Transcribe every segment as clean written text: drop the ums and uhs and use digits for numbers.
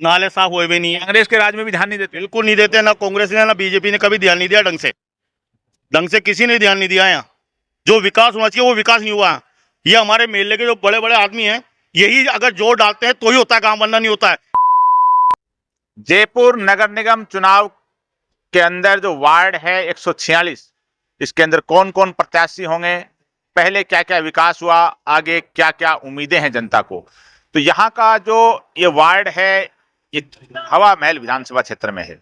नाले साफ हुए भी नहीं है। कांग्रेस के राज में भी ध्यान नहीं देते। बिल्कुल नहीं देते, ना कांग्रेस ने ना बीजेपी ने कभी ध्यान नहीं दिया ढंग से किसी ने ध्यान नहीं दिया। यहाँ जो विकास होना चाहिए वो विकास नहीं हुआ। ये हमारे मेले के जो बड़े बड़े आदमी हैं, यही अगर जोर डालते हैं तो ही होता है काम, वरना नहीं होता है। जयपुर नगर निगम चुनाव के अंदर जो वार्ड है 146, इसके अंदर कौन कौन प्रत्याशी होंगे, पहले क्या क्या विकास हुआ, आगे क्या क्या उम्मीदें हैं जनता को। तो यहाँ का जो ये वार्ड है ये हवा महल विधानसभा क्षेत्र में है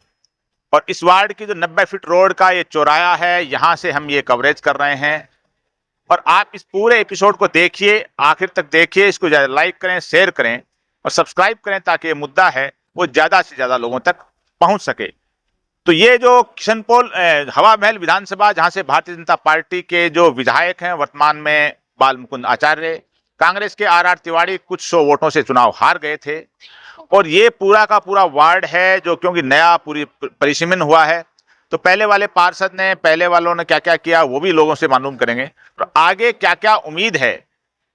और इस वार्ड की जो 90 फीट रोड का ये चौराया है, यहाँ से हम ये कवरेज कर रहे हैं। और आप इस पूरे एपिसोड को देखिए, आखिर तक देखिए, इसको लाइक करें, शेयर करें और सब्सक्राइब करें ताकि ये मुद्दा है वो ज्यादा से ज्यादा लोगों तक पहुंच सके। तो ये जो किशनपोल हवा महल विधानसभा, जहां से भारतीय जनता पार्टी के जो विधायक हैं वर्तमान में बाल मुकुंद आचार्य, कांग्रेस के आर तिवारी कुछ 100 वोटों से चुनाव हार गए थे। और ये पूरा का पूरा वार्ड है जो क्योंकि नया पूरी परिसीमन हुआ है, तो पहले वाले पार्षद ने, पहले वालों ने क्या क्या किया वो भी लोगों से मालूम करेंगे। तो आगे क्या क्या उम्मीद है,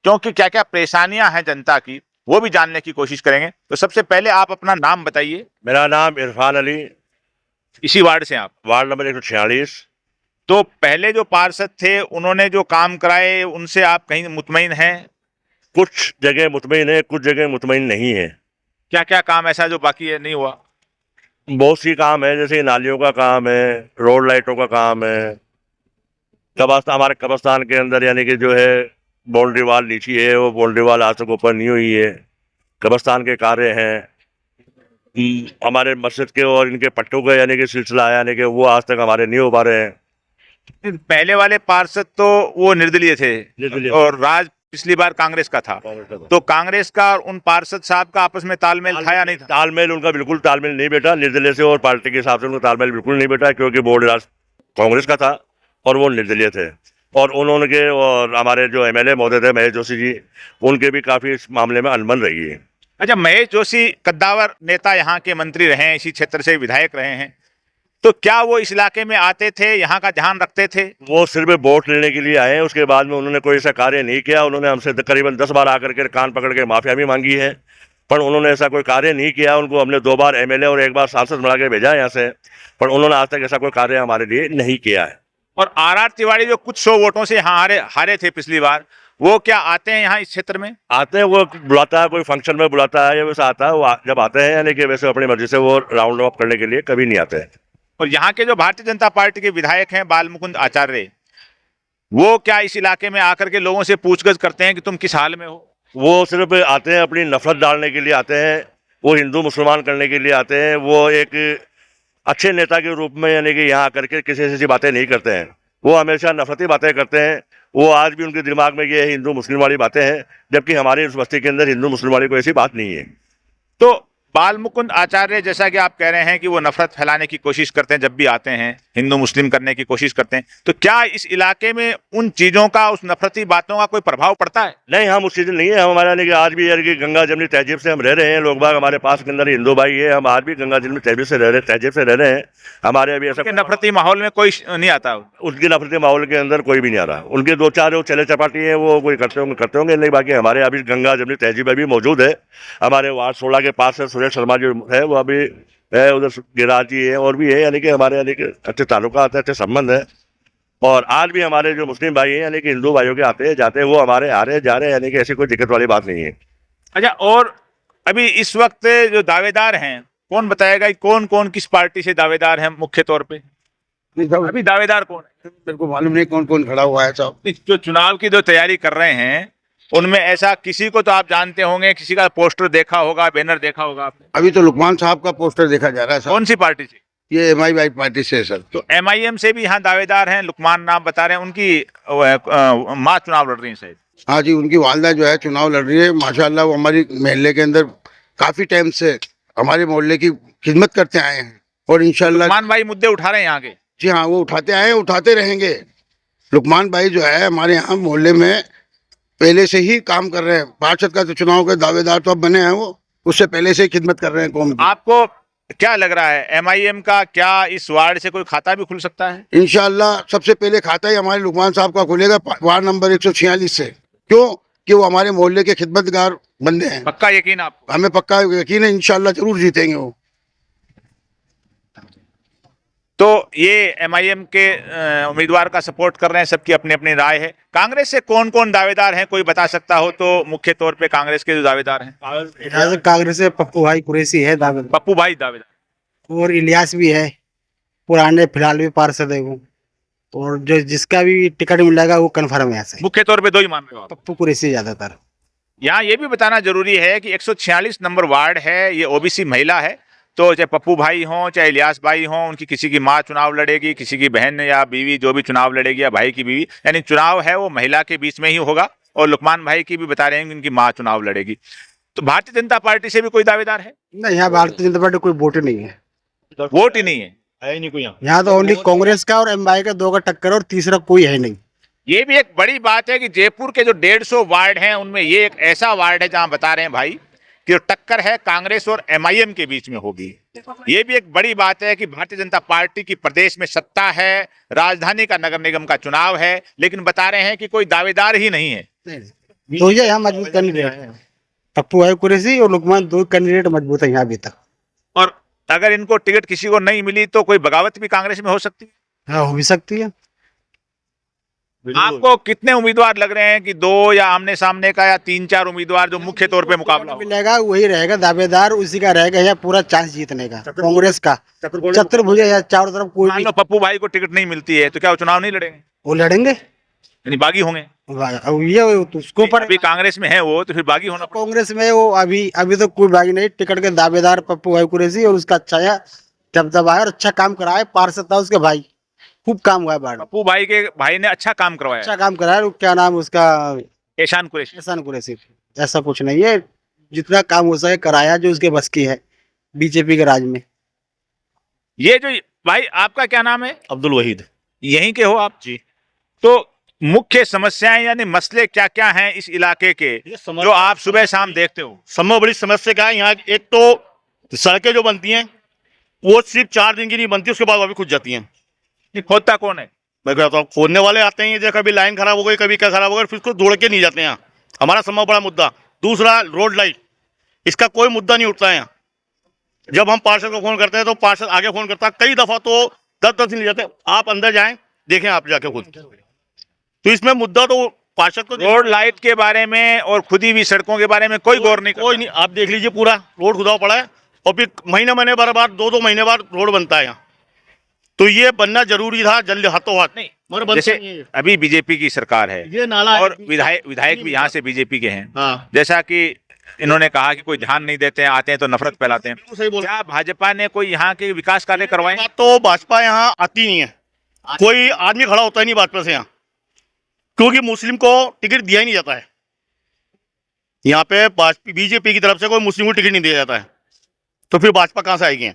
क्योंकि क्या क्या परेशानियां हैं जनता की, वो भी जानने की कोशिश करेंगे। तो सबसे पहले आप अपना नाम बताइए। मेरा नाम इरफान अली, इसी वार्ड से आप? Ward number 146। तो पहले जो पार्षद थे उन्होंने जो काम कराए उनसे आप कहीं मुतमईन हैं? कुछ जगह मुतमईन है, कुछ जगह मुतमईन नहीं है। क्या क्या काम ऐसा जो बाकी है नहीं हुआ? बहुत सी काम है, जैसे नालियों का काम है, रोड लाइटों का काम है, हमारे कब्रस्तान के अंदर यानी कि जो है बाउंड्री वाल नीची है, वो बाउंड्री वाल आज तक ऊपर नहीं हुई है। कब्रस्तान के कार्य हैं, हमारे मस्जिद के और इनके पट्टों का यानी कि सिलसिला यानी कि वो आज तक हमारे नहीं हो पा रहे हैं। पहले वाले पार्षद तो वो निर्दलीय थे और राज पिछली बार कांग्रेस का था, तो कांग्रेस का और उन पार्षद साहब का आपस में तालमेल था या नहीं था? तालमेल उनका बिल्कुल तालमेल नहीं बैठा, निर्दलीय से और पार्टी के हिसाब से उनका तालमेल बिल्कुल नहीं बैठा, क्योंकि बोर्ड राज कांग्रेस का था और वो निर्दलीय थे। और उन्होंने के और हमारे जो एमएलए महोदय थे महेश जोशी जी, उनके भी काफी इस मामले में अनबन रही है। अच्छा, महेश जोशी कद्दावर नेता यहाँ के मंत्री रहे हैं, इसी क्षेत्र से विधायक रहे हैं, तो क्या वो इस इलाके में आते थे, यहाँ का ध्यान रखते थे? वो सिर्फ वोट लेने के लिए आए, उसके बाद में उन्होंने कोई ऐसा कार्य नहीं किया। उन्होंने हमसे करीबन 10 बार आकर के कान पकड़ के माफिया भी मांगी है, पर उन्होंने ऐसा कोई कार्य नहीं किया। उनको हमने 2 बार एमएलए और 1 बार सांसद बना के भेजा है यहाँ से, पर उन्होंने आज तक ऐसा कोई कार्य हमारे लिए नहीं किया है। और आर तिवारी जो कुछ 100 वोटों से यहाँ हारे थे पिछली बार, वो क्या आते हैं यहाँ इस क्षेत्र में? आते हैं, वो बुलाता है, कोई फंक्शन में बुलाता है या वैसा आता है, वो जब आते हैं यानी कि वैसे अपनी मर्जी से वो राउंड अप करने के लिए कभी नहीं आते हैं। और यहाँ के जो भारतीय जनता पार्टी के विधायक हैं बाल मुकुंद आचार्य, वो क्या इस इलाके में आकर के लोगों से पूछगछ करते हैं कि तुम किस हाल में हो? वो सिर्फ आते हैं, अपनी नफरत डालने के लिए आते हैं, वो हिंदू मुसलमान करने के लिए आते हैं। वो एक अच्छे नेता के रूप में यानी कि यहाँ आकर के किसी ऐसी बातें नहीं करते हैं, वो हमेशा नफरती बातें करते हैं। वो आज भी उनके दिमाग में ये हिंदू मुस्लिम वाली बातें हैं, जबकि हमारी उस बस्ती के अंदर हिंदू मुस्लिम वाली कोई ऐसी बात नहीं है। तो बाल मुकुंद आचार्य, जैसा कि आप कह रहे हैं कि वो नफरत फैलाने की कोशिश करते हैं, जब भी आते हैं हिंदू मुस्लिम करने की कोशिश करते हैं, तो क्या इस इलाके में उन चीजों का, उस नफरती बातों का कोई प्रभाव पड़ता है? नहीं, हम उस चीज़ नहीं है। हम हमारा यानी कि आज भी यानी कि गंगा जमनी तहजीब से हम रह रहे हैं। लोग बाग हमारे पास के अंदर हिंदू भाई है, हम आज भी गंगा जमनी तहजीब से रह रहे हैं। हमारे अभी ऐसा नफरती माहौल में कोई नहीं आता? उनकी नफरती माहौल के अंदर कोई भी नहीं आ रहा। उनके 2-4 जो चले चपाटी हैं वो कोई करते होंगे नहीं, बाकी हमारे अभी गंगा जमनी तहजीब अभी मौजूद है। हमारे वार्ड 16 के पास है, सुरेश शर्मा जो है वो अभी है, उधर गिराज जी है और भी है, यानी कि हमारे यानी कि अच्छे ताल्लुकात है, अच्छे संबंध है। और आज भी हमारे जो मुस्लिम भाई हैं यानी कि हिंदू भाइयों के आते हैं जाते हैं, वो हमारे आ रहे जा रहे हैं, यानी कि ऐसी कोई दिक्कत वाली बात नहीं है। अच्छा, और अभी इस वक्त जो दावेदार हैं, कौन बताएगा कौन कौन किस पार्टी से दावेदार हैं मुख्य तौर पे? अभी दावेदार कौन है मेरे को मालूम नहीं, कौन कौन खड़ा हुआ है साहब। जो चुनाव की जो तैयारी कर रहे हैं उनमें ऐसा किसी को तो आप जानते होंगे, किसी का पोस्टर देखा होगा, बैनर देखा होगा आपने? अभी तो लुकमान साहब का पोस्टर देखा जा रहा है साहब। कौन सी पार्टी से? ये MI पार्टी से है सर। तो MIM से भी यहाँ दावेदार हैं, लुकमान नाम बता रहे हैं, उनकी माँ चुनाव लड़ रही है शायद। हाँ जी, उनकी वालदा जो है चुनाव लड़ रही है। माशाल्लाह वो हमारी मोहल्ले के अंदर काफी टाइम से हमारे मोहल्ले की खिदमत करते आए हैं और इंशाल्लाह लुकमान भाई मुद्दे उठा रहे हैं यहाँ के। जी हाँ, वो उठाते आए हैं, उठाते रहेंगे। लुकमान भाई जो है हमारे यहाँ मोहल्ले में पहले से ही काम कर रहे हैं। पार्षद का तो चुनाव के दावेदार तो अब बने हैं, वो उससे पहले से ही खिदमत कर रहे हैं कौम की। आपको क्या लग रहा है, MIM का क्या इस वार्ड से कोई खाता भी खुल सकता है? इंशाल्लाह सबसे पहले खाता ही हमारे लुकमान साहब का खुलेगा वार्ड नंबर 146 से। क्यों? कि वो हमारे मोहल्ले के खिदमतगार बंदे हैं। पक्का यकीन आपको? हमें पक्का यकीन है, इंशाल्लाह जरूर जीतेंगे वो। तो ये एमआईएम के उम्मीदवार का सपोर्ट कर रहे हैं, सबकी अपनी अपनी राय है। कांग्रेस से कौन कौन दावेदार हैं, कोई बता सकता हो तो? मुख्य तौर पे कांग्रेस के जो दावेदार हैं, यहाँ से कांग्रेस से पप्पू भाई कुरैशी है दावेदार, पप्पू भाई दावेदार, और इलियास भी है, पुराने फिलहाल भी पार्षद है वो, और जो जिसका भी टिकट मिलेगा वो कन्फर्म है यहाँ से। मुख्य तौर पे दो ही मान रहे हो आप? पप्पू कुरैशी ज्यादातर। यहाँ ये भी बताना जरूरी है कि 146 नंबर वार्ड है, ये ओबीसी महिला है, तो चाहे पप्पू भाई हों चाहे इलियास भाई हों, उनकी किसी की माँ चुनाव लड़ेगी, किसी की बहन या बीवी जो भी चुनाव लड़ेगी, या भाई की बीवी, यानी चुनाव है वो महिला के बीच में ही होगा। और लुकमान भाई की भी बता रहे हैं कि उनकी माँ चुनाव लड़ेगी। तो भारतीय जनता पार्टी से भी कोई दावेदार है? नहीं, यहाँ भारतीय जनता पार्टी कोई वोट नहीं है, वोट ही नहीं है। है नहीं कोई यहाँ। यहाँ तो ओनली कांग्रेस का और एमआई का दो का टक्कर और तीसरा कोई है नहीं। ये भी एक बड़ी बात है कि जयपुर के जो 150 वार्ड हैं उनमें ये एक ऐसा वार्ड है जहां बता रहे हैं भाई कि जो टक्कर है कांग्रेस और एमआईएम के बीच में होगी। ये भी एक बड़ी बात है कि भारतीय जनता पार्टी की प्रदेश में सत्ता है, राजधानी का नगर निगम का चुनाव है, लेकिन बता रहे हैं कि कोई दावेदार ही नहीं है। तो ये यहाँ मजबूत कैंडिडेट है, पप्पू भाई कुरैशी और लुकमान, दो कैंडिडेट मजबूत है यहाँ अभी तक। और अगर इनको टिकट किसी को नहीं मिली तो कोई बगावत भी कांग्रेस में हो सकती है? हाँ, हो भी सकती है। आपको कितने उम्मीदवार लग रहे हैं कि दो या आमने सामने का या 3-4 उम्मीदवार जो मुख्य तौर पे मुकाबला होगा? मिलेगा वही रहेगा दावेदार, उसी का रहेगा यहाँ पूरा चांस जीतने का, कांग्रेस का चतुर्भुज या चारों तरफ कोई मान भी। लो पप्पू भाई को टिकट नहीं मिलती है तो क्या वो चुनाव नहीं लड़ेंगे, वो लड़ेंगे, यानी बागी होंगे? अब ये उसको पर अभी कांग्रेस में है वो, तो फिर बागी होना पड़ेगा। कांग्रेस में वो अभी तो कोई बागी नहीं, टिकट के दावेदार पप्पू भाई कुरैशी, और उसका अच्छा दबदबा है और अच्छा काम कराया, पार्षद था उसके भाई, खूब काम हुआ है बाढ़। पप्पू भाई के भाई ने अच्छा काम करवाया, अच्छा काम कराया, और क्या नाम उसका, एहसान कुरैशी। एहसान कुरैशी। ऐसा कुछ नहीं है, जितना काम हो सके कराया जो उसके बस की है बीजेपी के राज में। ये जो भाई, आपका क्या नाम है? अब्दुल वहीद। यहीं के हो आप? जी। तो मुख्य समस्याएं यानी मसले क्या क्या हैं इस इलाके के जो आप सुबह शाम देखते हो? सबसे बड़ी समस्या क्या है यहाँ? एक तो सड़कें जो बनती हैं वो सिर्फ 4 दिन की नहीं बनती, उसके बाद वो भी खुद जाती हैं। ये खोदता कौन है? मैं कहता हूँ खोदने वाले आते हैं, जैसे कभी लाइन खराब हो गई, कभी क्या खराब हो गई, फिर उसको जोड़ के नहीं जाते हैं। हमारा सबसे बड़ा मुद्दा। दूसरा, रोड लाइट, इसका कोई मुद्दा नहीं उठता है यहाँ। जब हम पार्षद को फोन करते हैं तो पार्षद आगे फोन करता है, कई दफा तो 10-10 दिन ले जाते हैं। आप अंदर जाएं, देखें आप जाके खुद। तो इसमें मुद्दा तो पार्षद को, रोड लाइट के बारे में और खुदी हुई सड़कों के बारे में कोई गौर नहीं कोई नहीं। आप देख लीजिए, पूरा रोड खुदा पड़ा है, और फिर महीने बाद 2-2 महीने बाद रोड बनता है यहाँ। तो ये बनना जरूरी था जल्दी, हाथों हाथ। नहीं, मगर बनता जैसे नहीं है। अभी बीजेपी की सरकार है, ये नाला और विधायक भी यहाँ से बीजेपी के हैं। हाँ, जैसा कि इन्होंने कहा कि कोई ध्यान नहीं देते हैं, आते हैं तो नफरत फैलाते हैं। बिल्कुल सही बोल। क्या भाजपा ने कोई यहाँ के विकास कार्य करवाए? तो भाजपा यहाँ आती नहीं है, कोई आदमी खड़ा होता ही नहीं भाजपा से यहाँ, क्योंकि मुस्लिम को टिकट दिया ही नहीं जाता है। यहाँ पे बीजेपी की तरफ से कोई मुस्लिम को टिकट नहीं दिया जाता है, तो फिर भाजपा कहाँ से आएगी?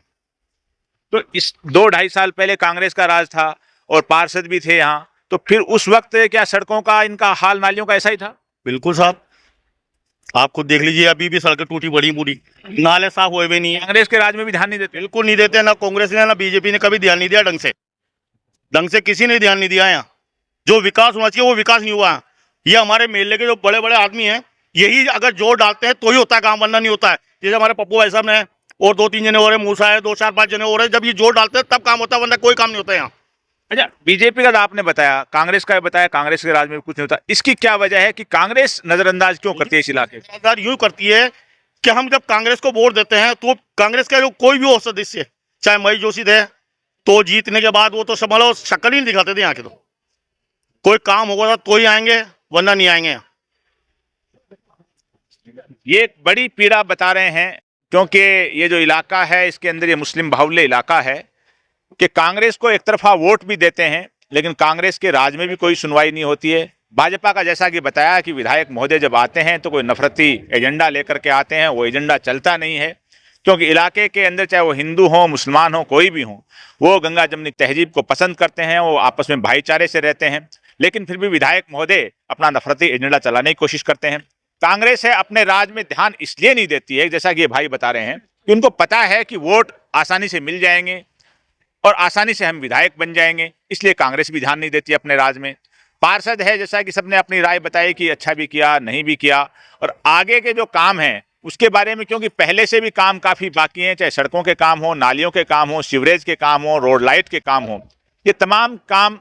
तो इस 2-2.5 साल पहले कांग्रेस का राज था और पार्षद भी थे यहाँ, तो फिर उस वक्त क्या सड़कों का, इनका हाल नालियों का ऐसा ही था? बिल्कुल साहब, आप खुद देख लीजिए, अभी भी सड़कें टूटी बड़ी पूरी, नाले साफ हुए भी नहीं है। कांग्रेस के राज में भी ध्यान नहीं देते? बिल्कुल नहीं देते, ना कांग्रेस ने ना बीजेपी ने कभी ध्यान नहीं दिया ढंग से किसी ने ध्यान नहीं दिया यहाँ। जो विकास होना चाहिए वो विकास नहीं हुआ। ये हमारे मेले के जो बड़े बड़े आदमी हैं, यही अगर जोर डालते हैं तो ही होता है काम, वरना नहीं होता है। जैसे हमारे पप्पू भाई साहब ने, और 2-3 जने हो रहे, मूसा है, 2-4-5 जने हो रहे, जब ये जोर डालते हैं तब काम होता है, वरना कोई काम नहीं होता यहाँ। अच्छा, बीजेपी का तो आपने बताया, कांग्रेस का बताया, कांग्रेस के राज में कुछ नहीं होता। इसकी क्या वजह है कि कांग्रेस नजरअंदाज क्यों करती है इस इलाके को? सरकार यूं करती है कि हम जब कांग्रेस को वोट देते हैं तो कांग्रेस का जो कोई भी हो सदस्य, चाहे महेश जोशी थे, तो जीतने के बाद वो तो संभालो शक्ल ही नहीं दिखाते थे यहाँ के। तो कोई काम होगा तो ही आएंगे, वरना नहीं आएंगे। ये एक बड़ी पीड़ा बता रहे हैं, क्योंकि ये जो इलाका है इसके अंदर ये मुस्लिम बाहुल्य इलाका है, कि कांग्रेस को एक तरफा वोट भी देते हैं लेकिन कांग्रेस के राज में भी कोई सुनवाई नहीं होती है। भाजपा का जैसा कि बताया कि विधायक महोदय जब आते हैं तो कोई नफरती एजेंडा लेकर के आते हैं, वो एजेंडा चलता नहीं है, क्योंकि इलाके के अंदर चाहे वो हिंदू हो, मुसलमान हो, कोई भी हो, वो गंगा जमनी तहजीब को पसंद करते हैं, वो आपस में भाईचारे से रहते हैं। लेकिन फिर भी विधायक महोदय अपना नफरती एजेंडा चलाने की कोशिश करते हैं। कांग्रेस है अपने राज में ध्यान इसलिए नहीं देती है, जैसा कि ये भाई बता रहे हैं, कि उनको पता है कि वोट आसानी से मिल जाएंगे और आसानी से हम विधायक बन जाएंगे, इसलिए कांग्रेस भी ध्यान नहीं देती अपने राज में। पार्षद है, जैसा कि सबने अपनी राय बताई कि अच्छा भी किया, नहीं भी किया, और आगे के जो काम हैं उसके बारे में, क्योंकि पहले से भी काम काफ़ी बाकी हैं, चाहे सड़कों के काम हो, नालियों के काम हो, सीवरेज के काम हो, रोड लाइट के काम हो, ये तमाम काम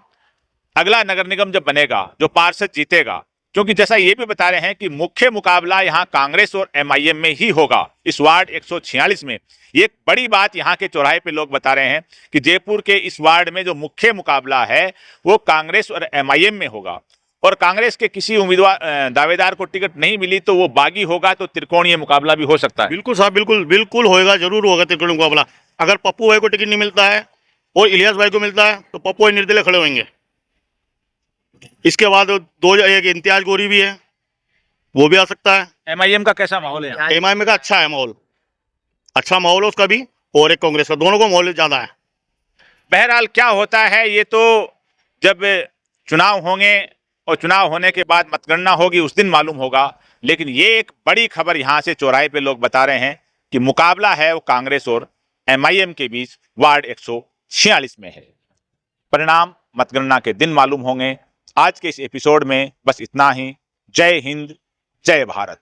अगला नगर निगम जब बनेगा, जो पार्षद जीतेगा, क्योंकि जैसा ये भी बता रहे हैं कि मुख्य मुकाबला यहाँ कांग्रेस और एमआईएम में ही होगा इस वार्ड 146 में। ये एक बड़ी बात यहाँ के चौराहे पे लोग बता रहे हैं कि जयपुर के इस वार्ड में जो मुख्य मुकाबला है वो कांग्रेस और एमआईएम में होगा, और कांग्रेस के किसी उम्मीदवार दावेदार को टिकट नहीं मिली तो वो बागी होगा, तो त्रिकोणीय मुकाबला भी हो सकता है। बिल्कुल साहब, बिल्कुल बिल्कुल होएगा, जरूर होगा त्रिकोणीय मुकाबला। अगर पप्पू भाई को टिकट नहीं मिलता है और इलियास भाई को मिलता है तो पप्पू भाई निर्दलीय खड़े होंगे। इसके बाद एक इम्तियाज गोरी भी है, वो भी आ सकता है। एमआईएम का कैसा माहौल है? एमआईएम का अच्छा है माहौल, अच्छा माहौल है उसका भी, और एक कांग्रेस का, दोनों को माहौल ज्यादा है। बहरहाल क्या होता है ये तो जब चुनाव होंगे और चुनाव होने के बाद मतगणना होगी उस दिन मालूम होगा, लेकिन ये एक बड़ी खबर यहाँ से चौराहे पे लोग बता रहे हैं कि मुकाबला है वो कांग्रेस और एमआईएम के बीच वार्ड 146 में है। परिणाम मतगणना के दिन मालूम होंगे। आज के इस एपिसोड में बस इतना ही। जय हिंद, जय भारत।